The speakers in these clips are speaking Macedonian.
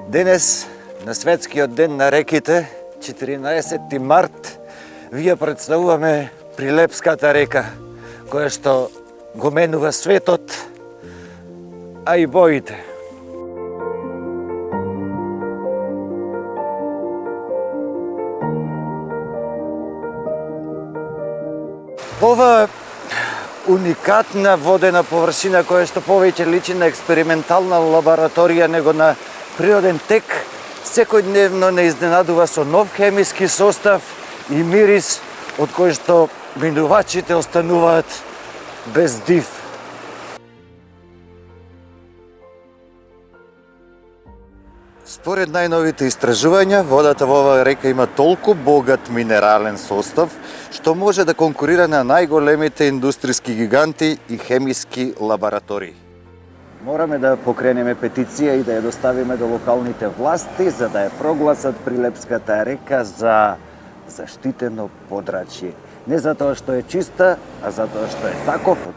Денес, на Светскиот ден на реките, 14 март, ви ја представуваме Прилепската река, која што го менува светот, а и боите. Ова уникатна водена површина, која што повеќе личи на експериментална лабораторија него на природен тек, секојдневно не изненадува со нов хемиски состав и мирис од кој што минувачите остануваат без див. Според најновите истражувања, водата во оваа река има толку богат минерален состав, што може да конкурира на најголемите индустријски гиганти и хемиски лаборатории. Мораме да покренеме петиција и да ја доставиме до локалните власти, за да ја прогласат Прилепската река за заштитено подрачје. Не затоа што е чиста, а затоа што е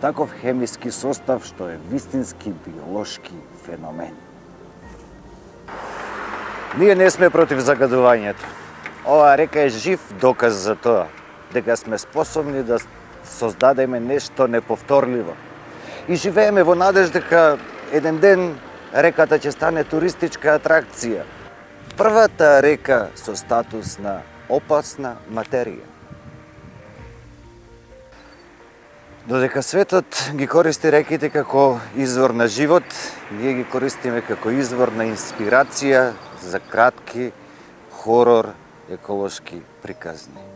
таков хемиски состав што е вистински биолошки феномен. Ние не сме против загадувањето. Оваа река е жив доказ за тоа, дека сме способни да создадеме нешто неповторливо. И живееме во надеж дека еден ден реката ќе стане туристичка атракција. Првата река со статус на опасна материја. Додека светот ги користи реките како извор на живот, ние ги користиме како извор на инспирација за кратки хорор еколошки приказни.